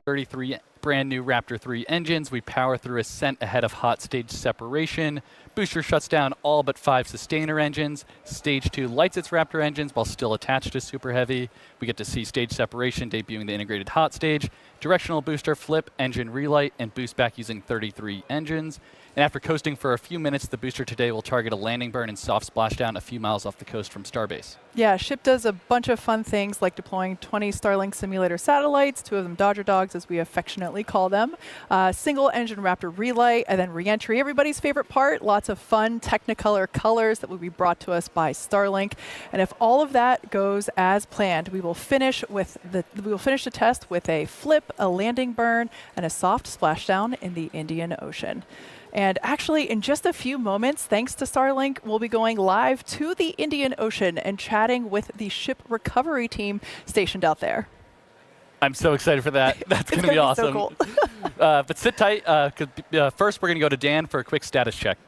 33 brand new Raptor 3 engines. We power through ascent ahead of hot stage separation. Booster shuts down all but 5 sustainer engines. Stage 2 lights its Raptor engines while still attached to Super Heavy. We get to see stage separation debuting the integrated hot stage, directional booster flip, engine relight, and boost back using 33 engines. And after coasting for a few minutes, the booster today will target a landing burn and soft splashdown a few miles off the coast from Starbase. Yeah, ship does a bunch of fun things like deploying 20 Starlink simulator satellites, 2 of them Dodger Dogs as we affectionately call them, single engine Raptor relight, and then reentry. Everybody's favorite part, lots of fun Technicolor colors that will be brought to us by Starlink. And if all of that goes as planned, we will finish the test with a flip, a landing burn, and a soft splashdown in the Indian Ocean. And actually, in just a few moments, thanks to Starlink, we'll be going live to the Indian Ocean and chatting with the ship recovery team stationed out there. I'm so excited for that. That's going to be awesome. So cool. But sit tight, because first we're going to go to Dan for a quick status check.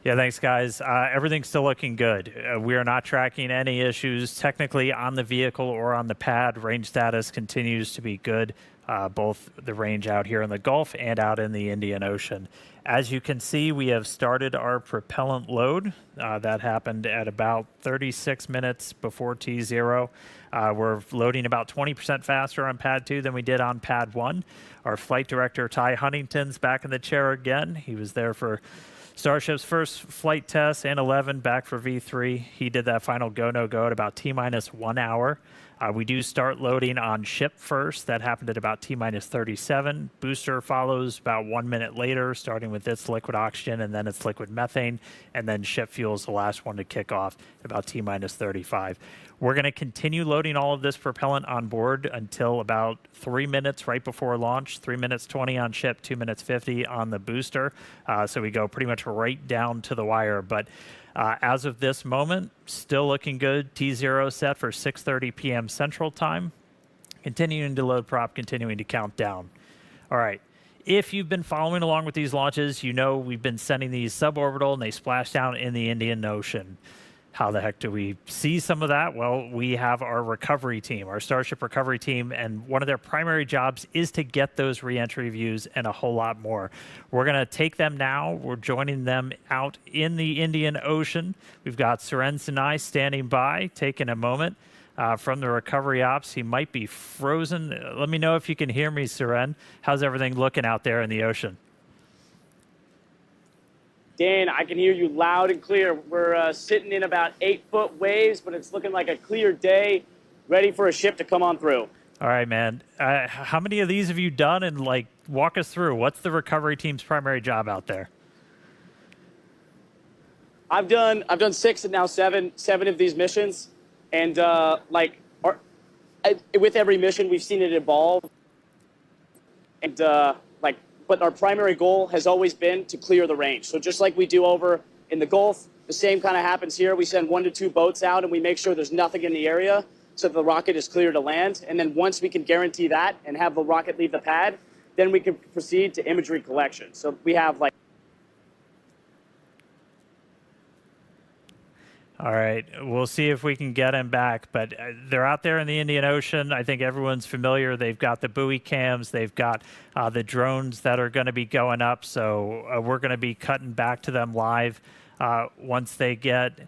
Yeah, thanks, guys. Everything's still looking good. We are not tracking any issues technically on the vehicle or on the pad. Range status continues to be good, both the range out here in the Gulf and out in the Indian Ocean. As you can see, we have started our propellant load. That happened at about 36 minutes before T0. We're loading about 20% faster on Pad 2 than we did on Pad 1. Our flight director, Ty Huntington's back in the chair again. He was there for Starship's first flight test and 11 back for V3. He did that final go, no go at about T-minus 1 hour. We do start loading on ship first. That happened at about T-minus 37. Booster follows about 1 minute later, starting with its liquid oxygen and then its liquid methane. And then ship fuel is the last one to kick off at about T-minus 35. We're going to continue loading all of this propellant on board until about 3 minutes right before launch, 3 minutes 20 on ship, 2 minutes 50 on the booster. So we go pretty much right down to the wire. But as of this moment, still looking good. T0 set for 6:30 p.m. Central Time. Continuing to load prop, continuing to count down. All right. If you've been following along with these launches, you know we've been sending these suborbital and they splash down in the Indian Ocean. How the heck do we see some of that? Well, we have our recovery team, our Starship recovery team, and one of their primary jobs is to get those reentry views and a whole lot more. We're going to take them now. We're joining them out in the Indian Ocean. We've got Suren Sinai standing by, taking a moment from the recovery ops. He might be frozen. Let me know if you can hear me, Suren. How's everything looking out there in the ocean? Dan, I can hear you loud and clear. We're sitting in about 8-foot waves, but it's looking like a clear day, ready for a ship to come on through. All right, man. How many of these have you done? And walk us through. What's the recovery team's primary job out there? I've done 6 and now 7 of these missions, and with every mission, we've seen it evolve, and but our primary goal has always been to clear the range. So just like we do over in the Gulf, the same kind of happens here. We send 1 to 2 boats out and we make sure there's nothing in the area so the rocket is clear to land. And then once we can guarantee that and have the rocket leave the pad, then we can proceed to imagery collection. So we have All right, we'll see if we can get him back, but they're out there in the Indian Ocean. I think everyone's familiar. They've got the buoy cams. They've got the drones that are going to be going up, so we're going to be cutting back to them live once they get.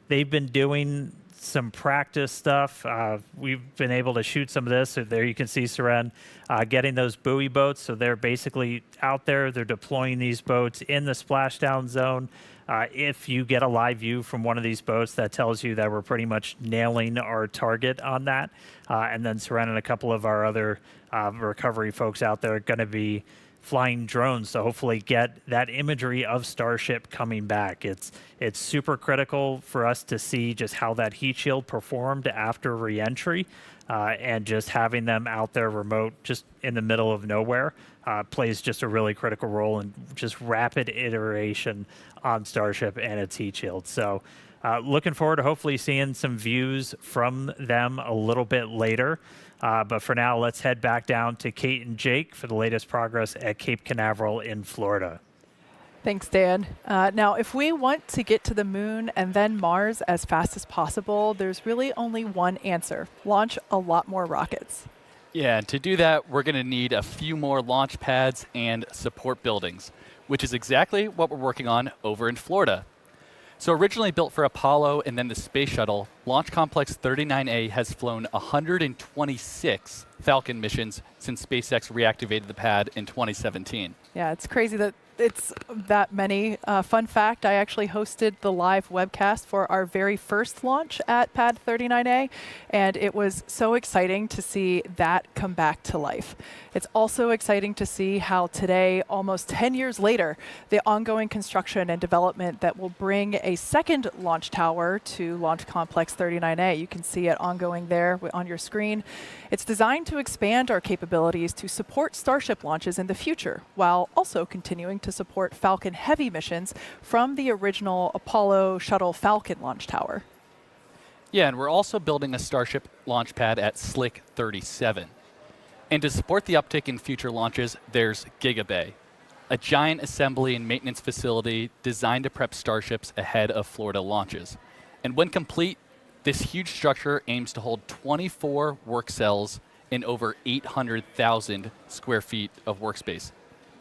They've been doing some practice stuff. We've been able to shoot some of this. So there you can see Suren getting those buoy boats. So they're basically out there. They're deploying these boats in the splashdown zone. If you get a live view from one of these boats, that tells you that we're pretty much nailing our target on that. And then Suren and a couple of our other recovery folks out there are going to be flying drones to hopefully get that imagery of Starship coming back. It's super critical for us to see just how that heat shield performed after reentry, and just having them out there remote, just in the middle of nowhere, plays just a really critical role in just rapid iteration on Starship and its heat shield. So looking forward to hopefully seeing some views from them a little bit later. But for now, let's head back down to Kate and Jake for the latest progress at Cape Canaveral in Florida. Thanks, Dan. Now, if we want to get to the moon and then Mars as fast as possible, there's really only one answer: launch a lot more rockets. Yeah, and to do that, we're going to need a few more launch pads and support buildings, which is exactly what we're working on over in Florida. So originally built for Apollo and then the Space Shuttle, Launch Complex 39A has flown 126 Falcon missions since SpaceX reactivated the pad in 2017. Yeah, it's crazy that it's that many. Fun fact, I actually hosted the live webcast for our very first launch at Pad 39A, and it was so exciting to see that come back to life. It's also exciting to see how today, almost 10 years later, the ongoing construction and development that will bring a second launch tower to Launch Complex 39A. You can see it ongoing there on your screen. It's designed to expand our capabilities to support Starship launches in the future, while also continuing to support Falcon Heavy missions from the original Apollo Shuttle Falcon launch tower. Yeah, and we're also building a Starship launch pad at Slick 37. And to support the uptick in future launches, there's Gigabay, a giant assembly and maintenance facility designed to prep Starships ahead of Florida launches. And when complete, this huge structure aims to hold 24 work cells in over 800,000 square feet of workspace.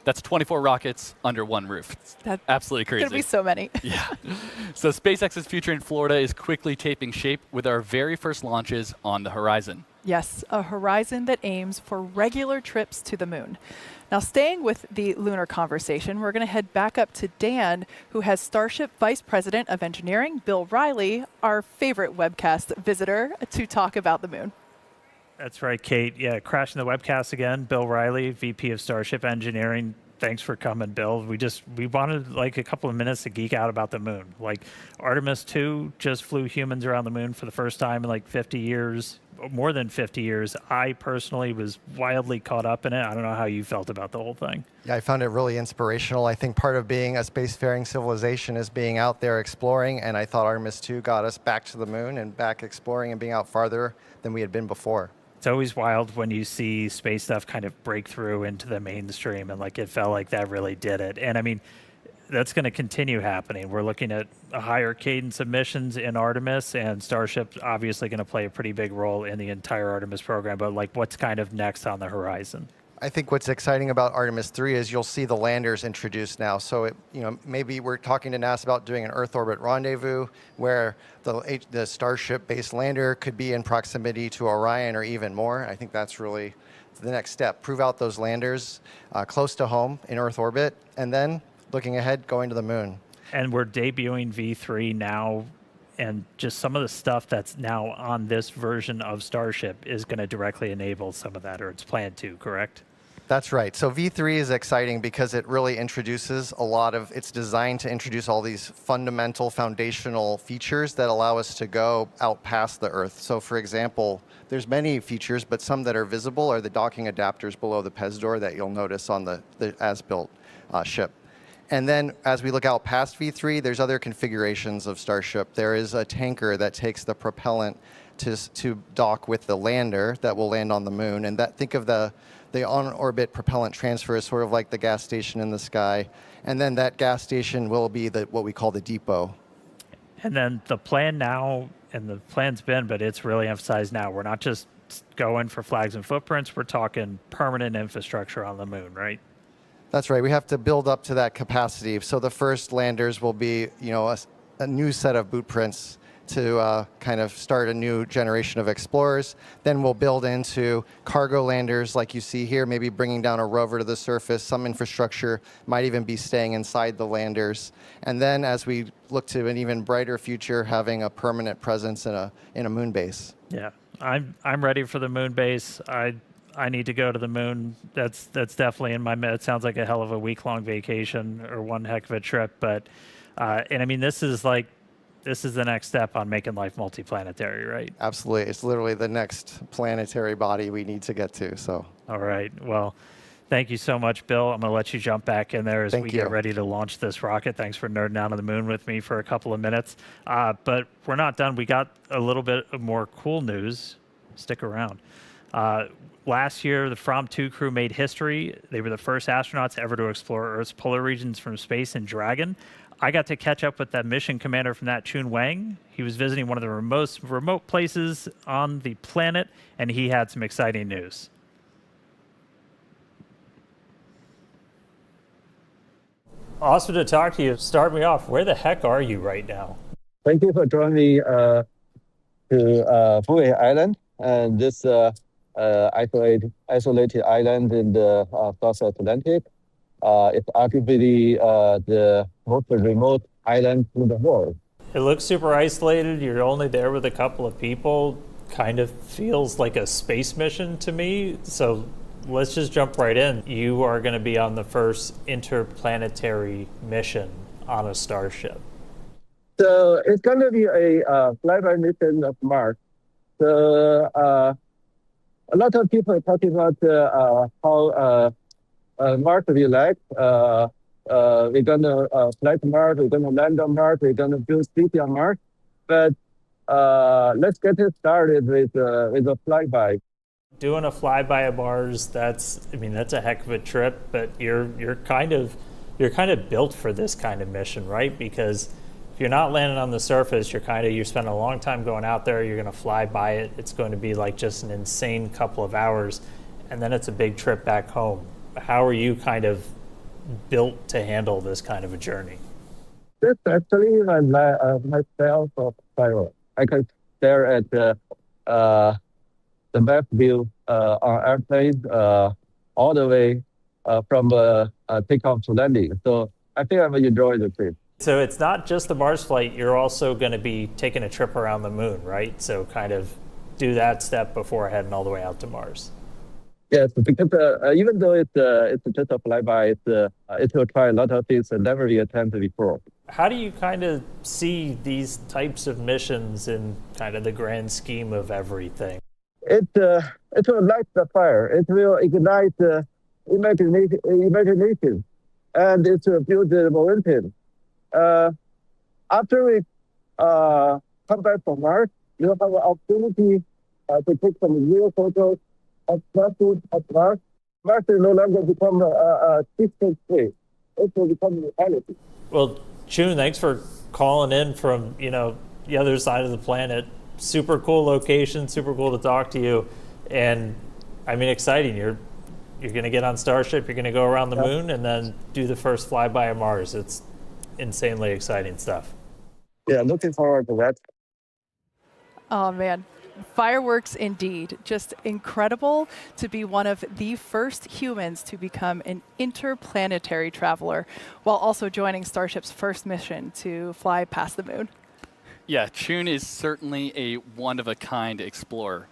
That's 24 rockets under one roof. That's absolutely crazy. Going to be so many. Yeah. So SpaceX's future in Florida is quickly taking shape with our very first launches on the horizon. Yes, a horizon that aims for regular trips to the moon. Now, staying with the lunar conversation, we're going to head back up to Dan, who has Starship Vice President of Engineering, Bill Riley, our favorite webcast visitor, to talk about the moon. That's right, Kate. Yeah, crashing the webcast again. Bill Riley, VP of Starship Engineering. Thanks for coming, Bill. We wanted like a couple of minutes to geek out about the moon. Like Artemis 2 just flew humans around the moon for the first time in like 50 years, more than 50 years. I personally was wildly caught up in it. I don't know how you felt about the whole thing. Yeah, I found it really inspirational. I think part of being a spacefaring civilization is being out there exploring, and I thought Artemis 2 got us back to the moon and back exploring and being out farther than we had been before. It's always wild when you see space stuff kind of break through into the mainstream, and like it felt like that really did it. And I mean, that's going to continue happening. We're looking at a higher cadence of missions in Artemis, and Starship's obviously going to play a pretty big role in the entire Artemis program. But like, what's kind of next on the horizon? I think what's exciting about Artemis 3 is you'll see the landers introduced now. So maybe we're talking to NASA about doing an Earth orbit rendezvous where the Starship-based lander could be in proximity to Orion or even more. I think that's really the next step. Prove out those landers close to home in Earth orbit, and then looking ahead, going to the moon. And we're debuting V3 now, and just some of the stuff that's now on this version of Starship is going to directly enable some of that, or it's planned to, correct? That's right. So V3 is exciting because it really introduces it's designed to introduce all these fundamental foundational features that allow us to go out past the Earth. So for example, there's many features, but some that are visible are the docking adapters below the PEZ door that you'll notice on the as-built ship. And then as we look out past V3, there's other configurations of Starship. There is a tanker that takes the propellant to dock with the lander that will land on the moon. And think of the on-orbit propellant transfer is sort of like the gas station in the sky. And then that gas station will be what we call the depot. And then the plan now, and the plan's been, but it's really emphasized now, we're not just going for flags and footprints, we're talking permanent infrastructure on the moon, right? That's right. We have to build up to that capacity. So the first landers will be, a new set of boot prints to kind of start a new generation of explorers. Then we'll build into cargo landers like you see here, maybe bringing down a rover to the surface. Some infrastructure might even be staying inside the landers. And then as we look to an even brighter future, having a permanent presence in a moon base. Yeah, I'm ready for the moon base. I need to go to the moon. That's definitely in my mind. It sounds like a hell of a week-long vacation or one heck of a trip. But, and I mean, this is the next step on making life multiplanetary, right? Absolutely. It's literally the next planetary body we need to get to. So. All right. Well, thank you so much, Bill. I'm going to let you jump back in there as we get ready to launch this rocket. Thanks for nerding out on the moon with me for a couple of minutes. But we're not done. We got a little bit of more cool news. Stick around. Last year, the From 2 crew made history. They were the first astronauts ever to explore Earth's polar regions from space in Dragon. I got to catch up with that mission commander from that, Chun Wang. He was visiting one of the most remote places on the planet, and he had some exciting news. Awesome to talk to you. Start me off. Where the heck are you right now? Thank you for joining me to Fue Island, and this isolated island in the South Atlantic. It's arguably the most remote island in the world. It looks super isolated. You're only there with a couple of people. Kind of feels like a space mission to me. So let's just jump right in. You are going to be on the first interplanetary mission on a starship. So it's going to be a flyby mission of Mars. So a lot of people are talking about how Mars will be like. We're going to fly to Mars, we're going to land on Mars, we're going to build city on Mars. But let's get it started with a flyby. Doing a flyby of Mars, that's a heck of a trip, but you're kind of built for this kind of mission, right? Because if you're not landing on the surface, you're spending a long time going out there, you're going to fly by it. It's going to be like just an insane couple of hours, and then it's a big trip back home. How are you kind of built to handle this kind of a journey? This actually my style of spiral. I can stare at the map view on airplane all the way from takeoff to landing. So I think I'm enjoying the trip. So it's not just the Mars flight, you're also going to be taking a trip around the moon, right? So kind of do that step before heading all the way out to Mars. Yes, because even though it's just a flyby, it will try a lot of things that never been attempted before. How do you kind of see these types of missions in kind of the grand scheme of everything? It will light the fire. It will ignite imagination, and it will build the momentum. After we come back from Mars, you'll have an opportunity to take some real photos of Mars. Mars will no longer become a distant place. It will become reality. Well, Chun, thanks for calling in from the other side of the planet. Super cool location, super cool to talk to you, and exciting. You're going to get on Starship, you're going to go around the moon, and then do the first flyby of Mars. It's insanely exciting stuff. Yeah, looking forward to that. Oh, man. Fireworks indeed. Just incredible to be one of the first humans to become an interplanetary traveler while also joining Starship's first mission to fly past the moon. Yeah, Chun is certainly a one-of-a-kind explorer.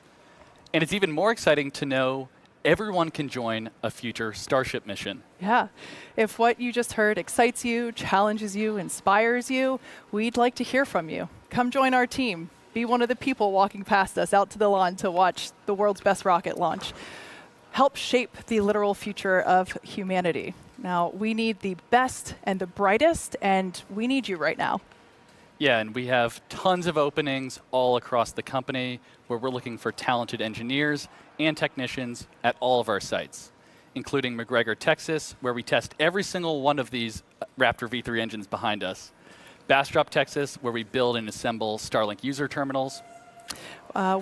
And it's even more exciting to know everyone can join a future Starship mission. Yeah. If what you just heard excites you, challenges you, inspires you, we'd like to hear from you. Come join our team. Be one of the people walking past us out to the lawn to watch the world's best rocket launch. Help shape the literal future of humanity. Now, we need the best and the brightest, and we need you right now. Yeah, and we have tons of openings all across the company where we're looking for talented engineers and technicians at all of our sites, including McGregor, Texas, where we test every single one of these Raptor V3 engines behind us. Bastrop, Texas, where we build and assemble Starlink user terminals.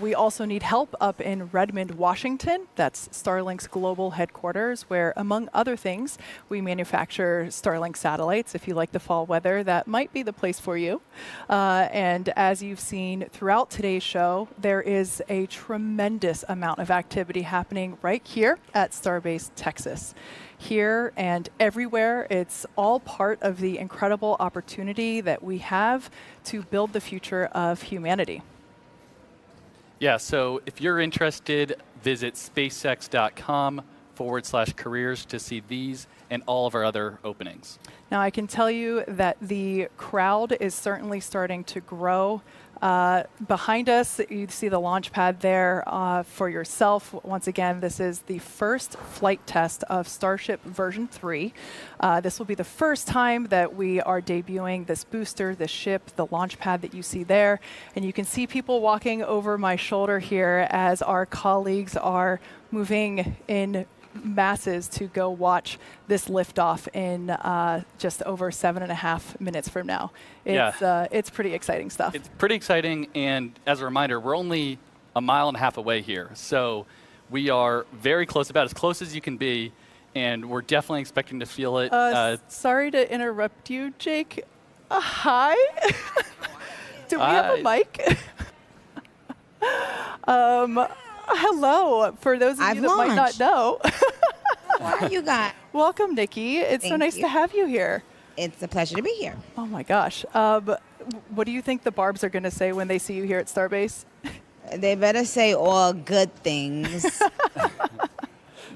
We also need help up in Redmond, Washington. That's Starlink's global headquarters, where, among other things, we manufacture Starlink satellites. If you like the fall weather, that might be the place for you. And as you've seen throughout today's show, there is a tremendous amount of activity happening right here at Starbase, Texas. Here and everywhere, it's all part of the incredible opportunity that we have to build the future of humanity. Yeah, so if you're interested, visit spacex.com/careers to see these and all of our other openings. Now, I can tell you that the crowd is certainly starting to grow. Behind us, you see the launch pad there for yourself. Once again, this is the first flight test of Starship version 3. This will be the first time that we are debuting this booster, this ship, the launch pad that you see there. And you can see people walking over my shoulder here as our colleagues are moving in masses to go watch this liftoff in just over 7.5 minutes from now. It's pretty exciting stuff. It's pretty exciting, and as a reminder, we're only a mile and a half away here. So we are very close, about as close as you can be, and we're definitely expecting to feel it. Sorry to interrupt you, Jake. Hi. Do we have a mic? Hello, for those of I've you that might not launched. know. How are you guys? Welcome, Nikki. It's so Thank nice you. to have you here. It's a pleasure to be here. Oh my gosh. What do you think the Barbs are going to say when they see you here at Starbase? They better say all good things.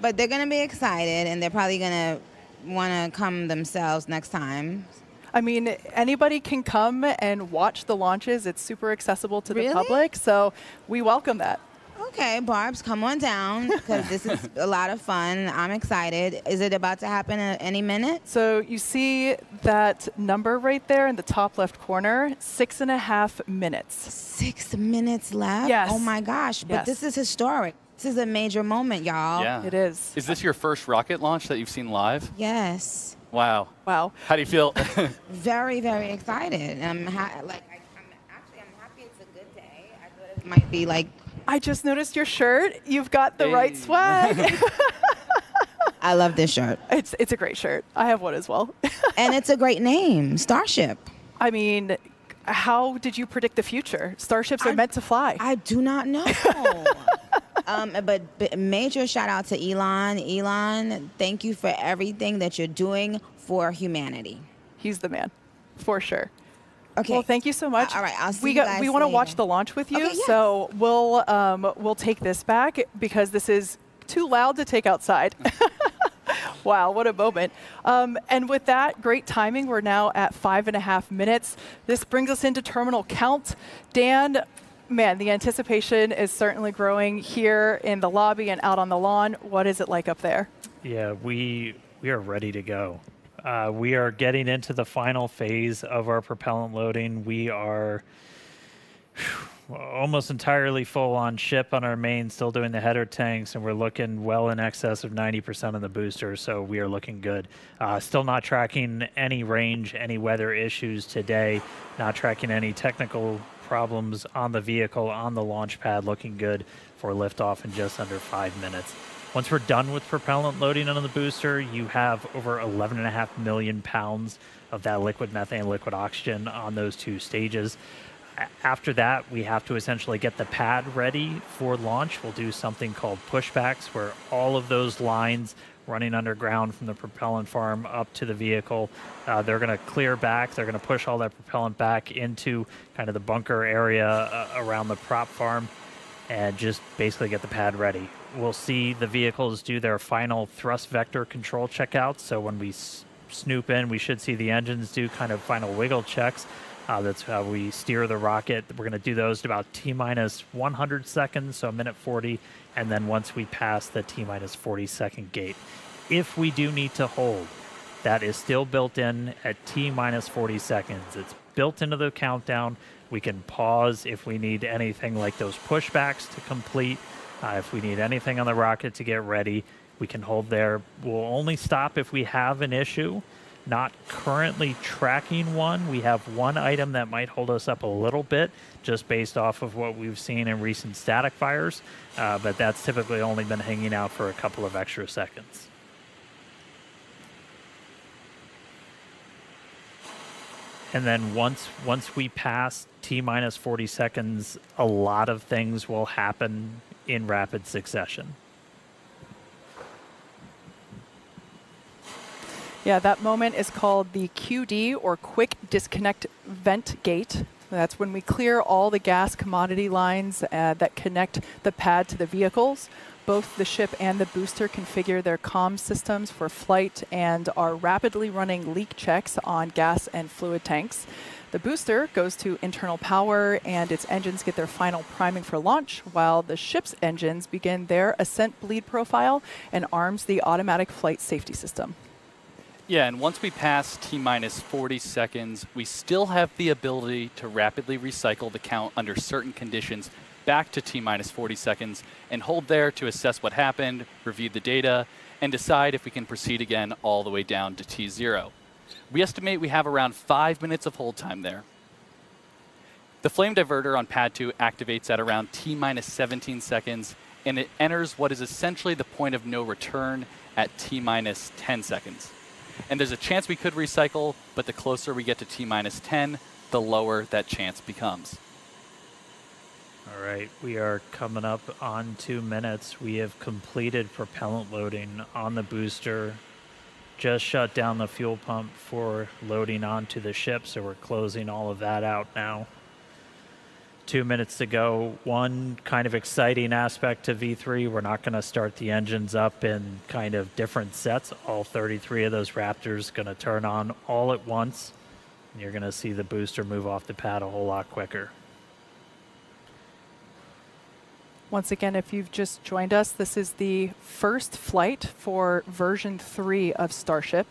But they're going to be excited, and they're probably going to want to come themselves next time. I mean, anybody can come and watch the launches. It's super accessible to the Really? public, so we welcome that. Okay, Barbs, come on down, because this is a lot of fun. I'm excited. Is it about to happen at any minute? So you see that number right there in the top left corner, 6.5 minutes. 6 minutes left? Yes. Oh, my gosh. But Yes. this is historic. This is a major moment, y'all. Yeah. It is. Is this your first rocket launch that you've seen live? Yes. Wow. Wow. How do you feel? Very, very excited. I'm happy it's a good day. I thought it might be like, I just noticed your shirt. You've got the right Hey. swag. I love this shirt. It's a great shirt. I have one as well. And it's a great name, Starship. I mean, how did you predict the future? Starships are meant to fly. I do not know. But major shout out to Elon. Elon, thank you for everything that you're doing for humanity. He's the man, for sure. Okay. Well, thank you so much. All right, I'll see we you got, guys We want to watch later. the launch with you, Okay, yes. so we'll take this back because this is too loud to take outside. Wow, what a moment. And with that, great timing. We're now at 5.5 minutes. This brings us into terminal count. Dan, man, the anticipation is certainly growing here in the lobby and out on the lawn. What is it like up there? Yeah, we are ready to go. We are getting into the final phase of our propellant loading. We are almost entirely full on ship on our main, still doing the header tanks, and we're looking well in excess of 90% of the booster, so we are looking good. Still not tracking any range, any weather issues today, not tracking any technical problems on the vehicle, on the launch pad, looking good for liftoff in just under 5 minutes. Once we're done with propellant loading on the booster, you have over 11.5 million pounds of that liquid methane, liquid oxygen on those two stages. After that, we have to essentially get the pad ready for launch. We'll do something called pushbacks, where all of those lines running underground from the propellant farm up to the vehicle, they're going to clear back. They're going to push all that propellant back into kind of the bunker area around the prop farm and just basically get the pad ready. We'll see the vehicles do their final thrust vector control checkouts. So when we snoop in, we should see the engines do kind of final wiggle checks. That's how we steer the rocket. We're going to do those at about T-minus 100 seconds, so a minute 40, and then once we pass the T-minus 40-second gate. If we do need to hold, that is still built in at T-minus 40 seconds. It's built into the countdown. We can pause if we need anything like those pushbacks to complete. If we need anything on the rocket to get ready, we can hold there. We'll only stop if we have an issue. Not currently tracking one. We have one item that might hold us up a little bit just based off of what we've seen in recent static fires, but that's typically only been hanging out for a couple of extra seconds. And then once we pass T-minus 40 seconds, a lot of things will happen in rapid succession. Yeah, that moment is called the QD, or Quick Disconnect Vent Gate. That's when we clear all the gas commodity lines that connect the pad to the vehicles. Both the ship and the booster configure their comm systems for flight and are rapidly running leak checks on gas and fluid tanks. The booster goes to internal power and its engines get their final priming for launch, while the ship's engines begin their ascent bleed profile and arms the automatic flight safety system. Yeah, and once we pass T-minus 40 seconds, we still have the ability to rapidly recycle the count under certain conditions back to T-minus 40 seconds and hold there to assess what happened, review the data, and decide if we can proceed again all the way down to T0. We estimate we have around 5 minutes of hold time there. The flame diverter on pad 2 activates at around T-minus 17 seconds, and it enters what is essentially the point of no return at T minus 10 seconds. And there's a chance we could recycle, but the closer we get to T minus 10, the lower that chance becomes. All right, we are coming up on 2 minutes. We have completed propellant loading on the booster, just shut down the fuel pump for loading onto the ship, so we're closing all of that out now. 2 minutes to go. One kind of exciting aspect to V3, we're not going to start the engines up in kind of different sets. All 33 of those Raptors going to turn on all at once, and you're going to see the booster move off the pad a whole lot quicker. Once again, if you've just joined us, this is the first flight for version 3 of Starship.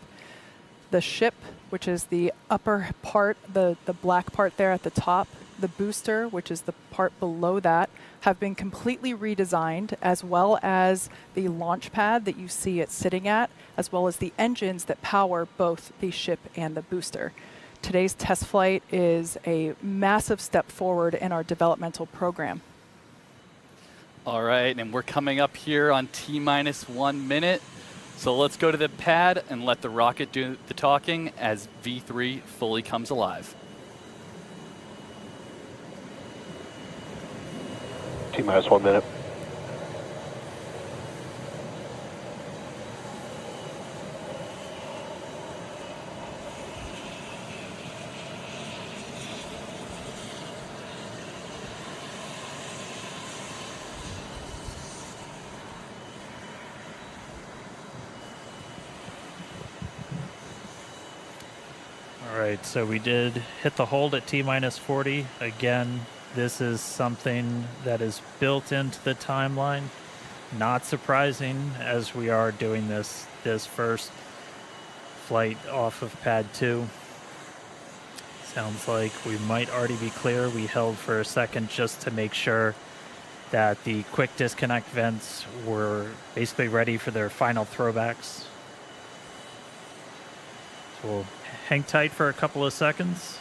The ship, which is the upper part, the black part there at the top, the booster, which is the part below that, have been completely redesigned, as well as the launch pad that you see it sitting at, as well as the engines that power both the ship and the booster. Today's test flight is a massive step forward in our developmental program. All right, and we're coming up here on T minus 1 minute. So let's go to the pad and let the rocket do the talking as V3 fully comes alive. T minus 1 minute. All right, so we did hit the hold at T minus 40. Again, this is something that is built into the timeline. Not surprising, as we are doing this first flight off of pad 2. Sounds like we might already be clear. We held for a second just to make sure that the quick disconnect vents were basically ready for their final throwbacks. So we'll hang tight for a couple of seconds.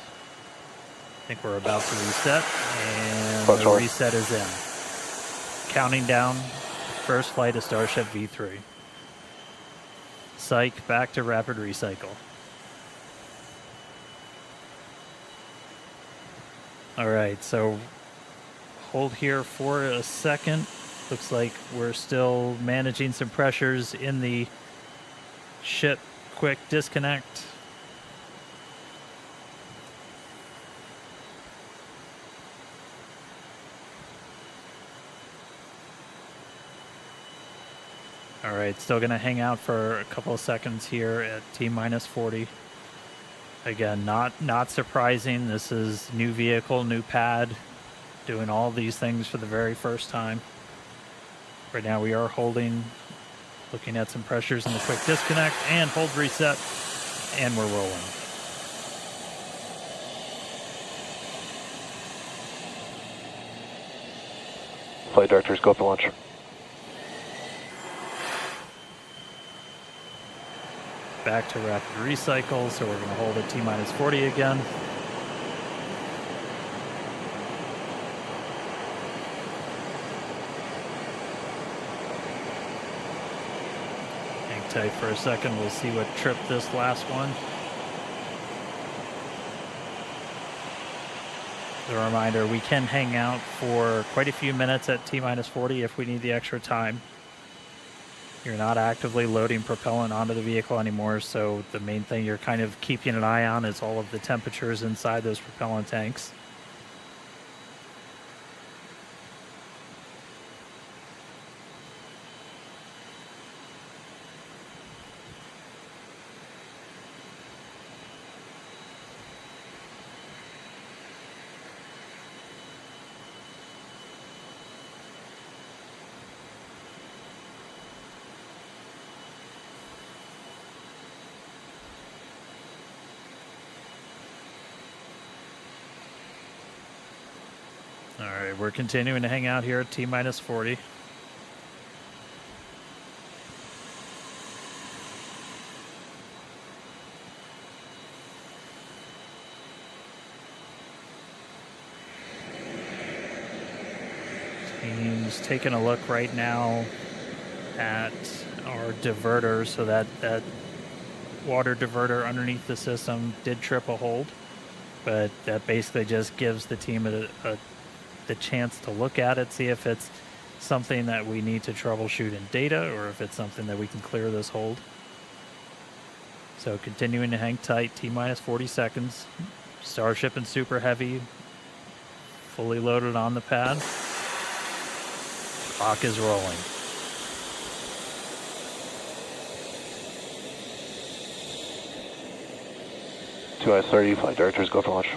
I think we're about to reset, and the reset is in. Counting down, first flight of Starship V3. Psych, back to rapid recycle. All right, so hold here for a second. Looks like we're still managing some pressures in the ship quick disconnect. All right, still going to hang out for a couple of seconds here at T minus 40. Again, not surprising. This is new vehicle, new pad, doing all these things for the very first time. Right now we are holding, looking at some pressures in the quick disconnect, and hold reset, and we're rolling. Flight directors, go up to launch. Back to rapid recycle, so we're going to hold at T minus 40 again. Hang tight for a second, we'll see what tripped this last one. A reminder, we can hang out for quite a few minutes at T minus 40 if we need the extra time. You're not actively loading propellant onto the vehicle anymore, so the main thing you're kind of keeping an eye on is all of the temperatures inside those propellant tanks. All right, we're continuing to hang out here at T minus 40. Teams team's taking a look right now at our diverter, so that water diverter underneath the system did trip a hold, but that basically just gives the team the chance to look at it, see if it's something that we need to troubleshoot in data or if it's something that we can clear this hold. So continuing to hang tight, T-minus 40 seconds. Starship and Super Heavy fully loaded on the pad. Clock is rolling. Two 30, flight directors, go for launch.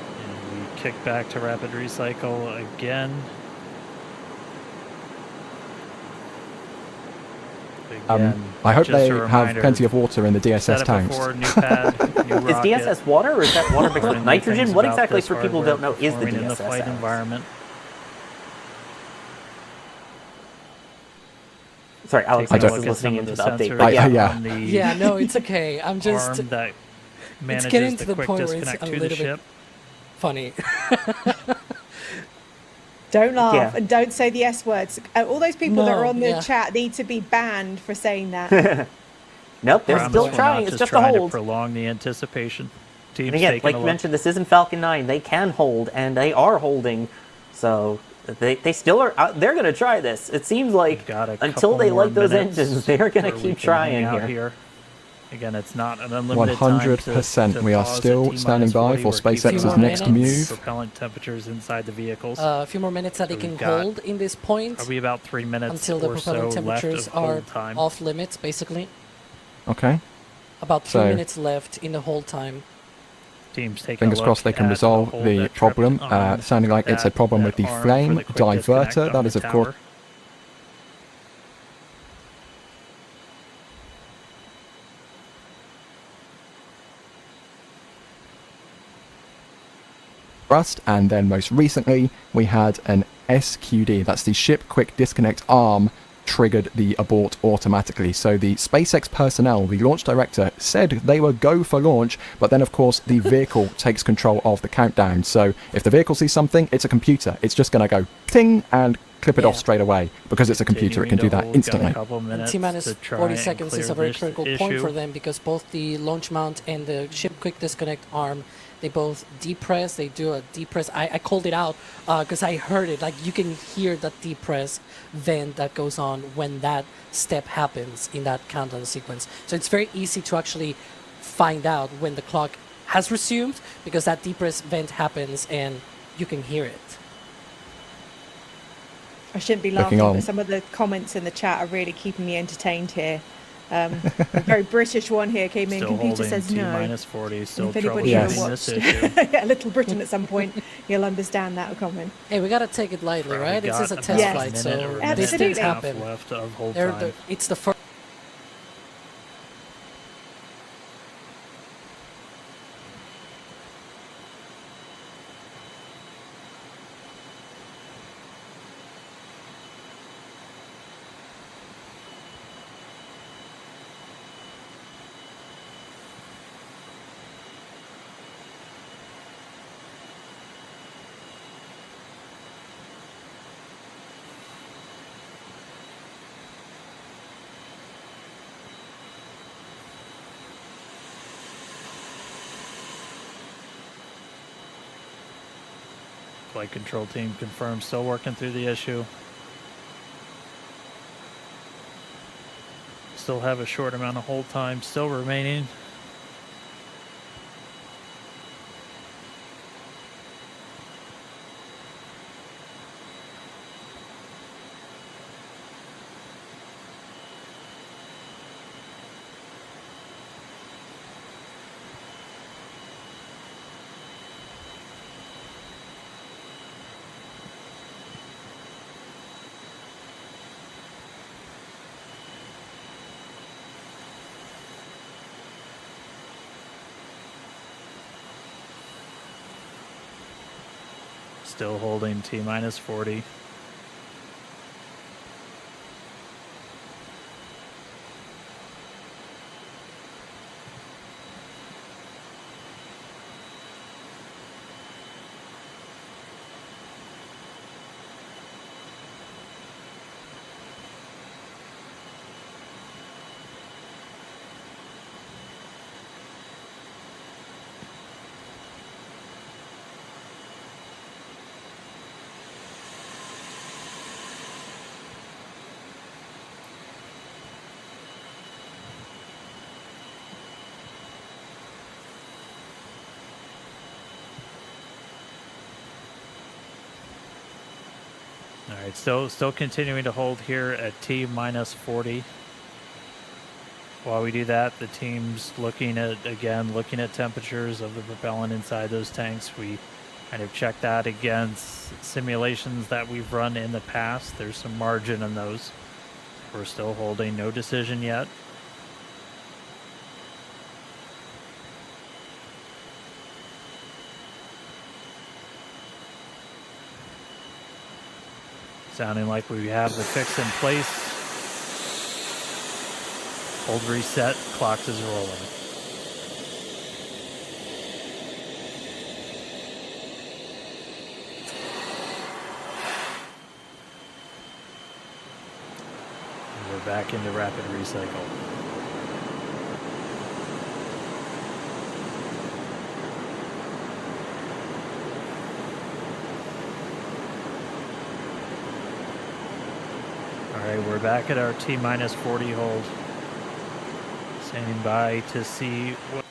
And we kick back to rapid recycle again. I hope just they a have reminder, plenty of water in the DSS set it tanks. before, new pad, new Is rocket. DSS water or is that water mixed with Learning nitrogen? things What about exactly, this for people who don't know, hardware is the performing in the DSS? flight Alex? environment. Sorry, Alex, Taking I a was look at listening some into of the the update. sensors But yeah, yeah. on the Yeah, no, it's okay. I'm just arm that it's manages getting the to the quick point where it's disconnect a to the little bit ship. funny. Don't laugh Yeah. and don't say the S words. All those people that No, are on the yeah. chat need to be banned for saying that. Nope, they're Promise still we're trying. not It's just just a trying to hold. prolong the anticipation. Team's And again, taking like a you look. mentioned, this isn't Falcon 9. They can hold, and they are holding. So they still are. They're going to try this. It seems like Got a until couple they more light those minutes engines, they're going to where we keep can trying hang out here. Again, it's not an unlimited time 100%. to We are pause at still T-minus standing by 40. for We're keeping SpaceX's Few more next minutes. move. propellant temperatures inside the vehicles. A few more minutes that they So can we've got hold in this point Probably about 3 minutes until the or so propellant left temperatures of are hold time. off limits, basically. Okay. About 3 So- minutes left in the hold time. Teams taking Fingers a look crossed they can at resolve hold the that problem. tripped on Sounding like it's a problem with the that arm flame for the quick disconnect diverter. on That the is, of course, tower. thrust, and then most recently we had an SQD, that's the ship quick disconnect arm, triggered the abort automatically. So the SpaceX personnel, the launch director, said they were go for launch, but then of course the vehicle takes control of the countdown. So if the vehicle sees something, it's a computer. It's just going to go ting and clip it off straight away because it's a computer. It can do that instantly. And T-minus 40 seconds is a very critical point for them because both the launch mount and the ship quick disconnect arm, they both depress. They do a depress. I called it out because I heard it. Like you can hear that depress vent that goes on when that step happens in that countdown sequence. So it's very easy to actually find out when the clock has resumed because that depress vent happens and you can hear it. I shouldn't be Looking laughing, on. but some of the comments in the chat are really keeping me entertained here. A very British one here came in. Still Computer holding says no. T-minus 40, still If anybody Yes. ever troubleshooting this watched issue. yeah, Little Britain at some point, you'll understand that comment. Hey, we gotta take it lightly, Probably right? This got is a about test Yes. flight, minute so or these minute things Absolutely. and a half happen. left of hold They're time. it's the first. Flight control team confirmed, still working through the issue. Still have a short amount of hold time still remaining. Still holding T-minus 40. All right, still continuing to hold here at T minus 40. While we do that, the team's looking at temperatures of the propellant inside those tanks. We kind of check that against simulations that we've run in the past. There's some margin in those. We're still holding, no decision yet. Sounding like we have the fix in place. Hold reset, clock is rolling. And we're back into rapid recycle. All right, we're back at our T minus 40 hold. Standing by to see what.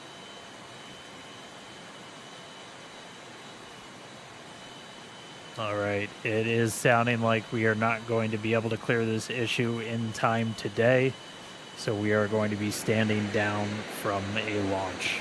All right, it is sounding like we are not going to be able to clear this issue in time today, so we are going to be standing down from a launch.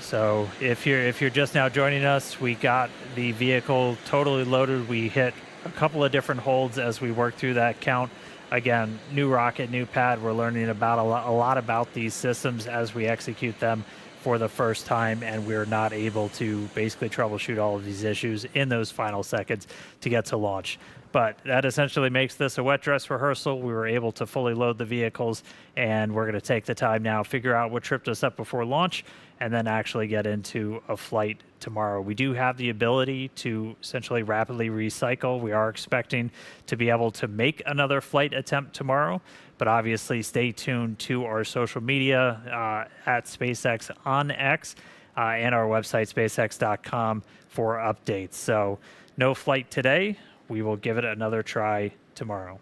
So if you're just now joining us, we got the vehicle totally loaded. We hit a couple of different holds as we worked through that count. Again, new rocket, new pad. We're learning about a lot about these systems as we execute them for the first time, and we're not able to basically troubleshoot all of these issues in those final seconds to get to launch. But that essentially makes this a wet dress rehearsal. We were able to fully load the vehicles, and we're going to take the time now, figure out what tripped us up before launch, and then actually get into a flight tomorrow. We do have the ability to essentially rapidly recycle. We are expecting to be able to make another flight attempt tomorrow, but obviously stay tuned to our social media at SpaceX on X and our website, spacex.com, for updates. So no flight today. We will give it another try tomorrow.